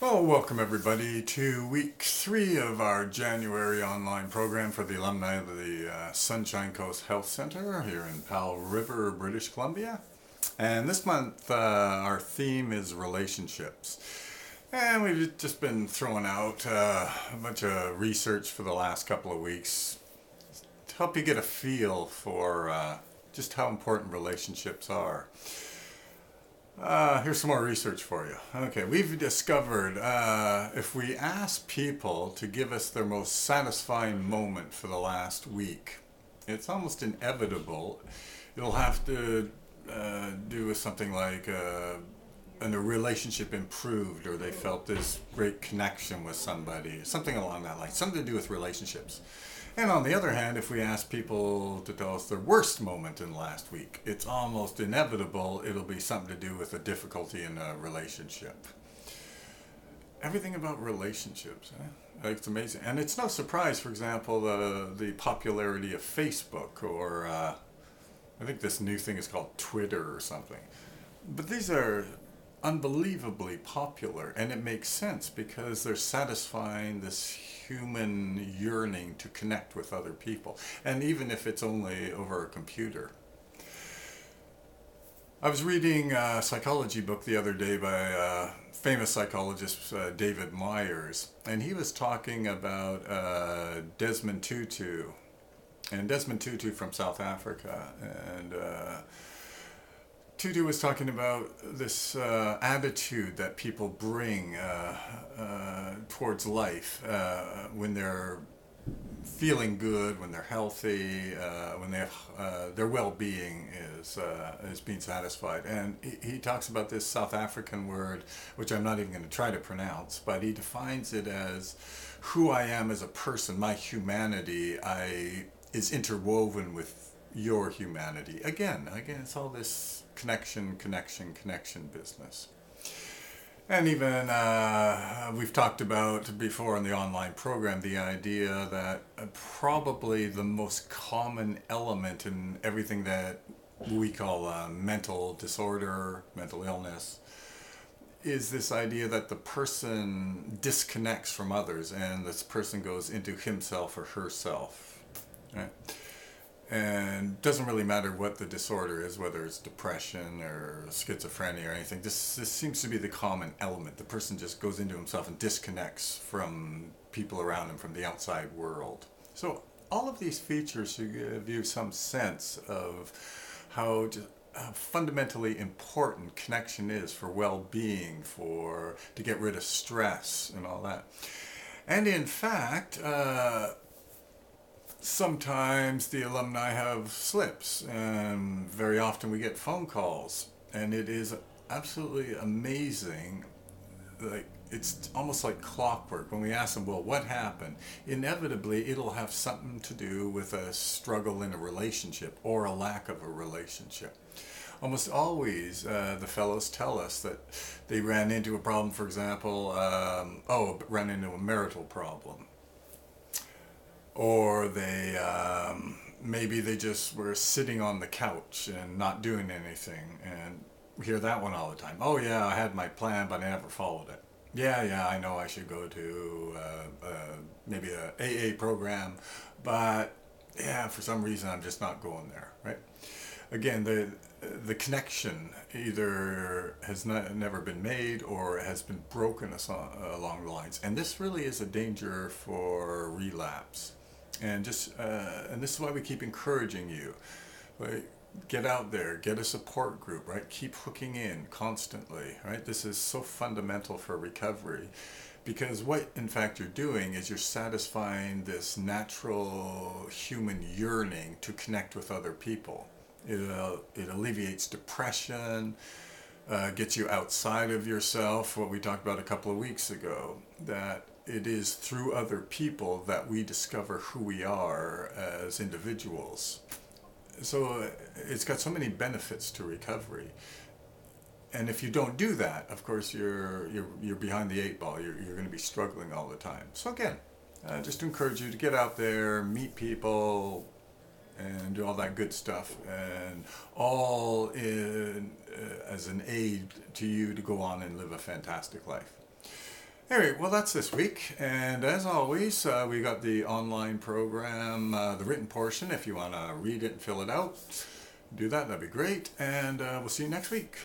Well, welcome everybody to week 3 of our January online program for the alumni of the Sunshine Coast Health Center here in Powell River, British Columbia. And this month our theme is relationships. And we've just been throwing out a bunch of research for the last couple of weeks to help you get a feel for just how important relationships are. Here's some more research for you. Okay, we've discovered if we ask people to give us their most satisfying moment for the last week, it's almost inevitable. It'll have to do with something like and a relationship improved, or they felt this great connection with somebody, something along that line, something to do with relationships. And on the other hand, if we ask people to tell us their worst moment in the last week, it's almost inevitable it'll be something to do with a difficulty in a relationship. Everything about relationships, it's amazing. And it's no surprise, for example, the popularity of Facebook, or I think this new thing is called Twitter or something. But these are unbelievably popular, and it makes sense because they're satisfying this human yearning to connect with other people, and even if it's only over a computer. I was reading a psychology book the other day by famous psychologist David Myers, and he was talking about Desmond Tutu, and Desmond Tutu from South Africa, and Tutu was talking about this attitude that people bring towards life when they're feeling good, when they're healthy, when their well-being is being satisfied. And he talks about this South African word, which I'm not even going to try to pronounce, but he defines it as who I am as a person, my humanity is interwoven with your humanity. Again, it's all this connection business. And even we've talked about before in the online program the idea that probably the most common element in everything that we call mental disorder, mental illness, is this idea that the person disconnects from others and this person goes into himself or herself, right? And it doesn't really matter what the disorder is, whether it's depression or schizophrenia or anything. This seems to be the common element. The person just goes into himself and disconnects from people around him, from the outside world. So all of these features should give you some sense of how fundamentally important connection is for well-being, to get rid of stress and all that. And in fact, sometimes the alumni have slips, and very often we get phone calls, and it is absolutely amazing. Like, it's almost like clockwork when we ask them, well, what happened? Inevitably, it'll have something to do with a struggle in a relationship or a lack of a relationship. Almost always, the fellows tell us that they ran into a problem, for example, ran into a marital problem. Or maybe they just were sitting on the couch and not doing anything, and we hear that one all the time. Oh yeah, I had my plan, but I never followed it. Yeah, I know I should go to maybe a AA program, but yeah, for some reason I'm just not going there, right? Again, the connection either has never been made or has been broken along the lines, and this really is a danger for relapse. And this is why we keep encouraging you. Like, get out there, get a support group, right? Keep hooking in constantly, right? This is so fundamental for recovery, because what in fact you're doing is you're satisfying this natural human yearning to connect with other people. It alleviates depression, gets you outside of yourself, what we talked about a couple of weeks ago, that it is through other people that we discover who we are as individuals. So it's got so many benefits to recovery. And if you don't do that, of course, you're behind the eight ball. You're going to be struggling all the time. So again, just to encourage you to get out there, meet people, and do all that good stuff, and all in as an aid to you to go on and live a fantastic life. Anyway, well, that's this week. And as always, we got the online program, the written portion. If you want to read it and fill it out, do that. That'd be great. And we'll see you next week.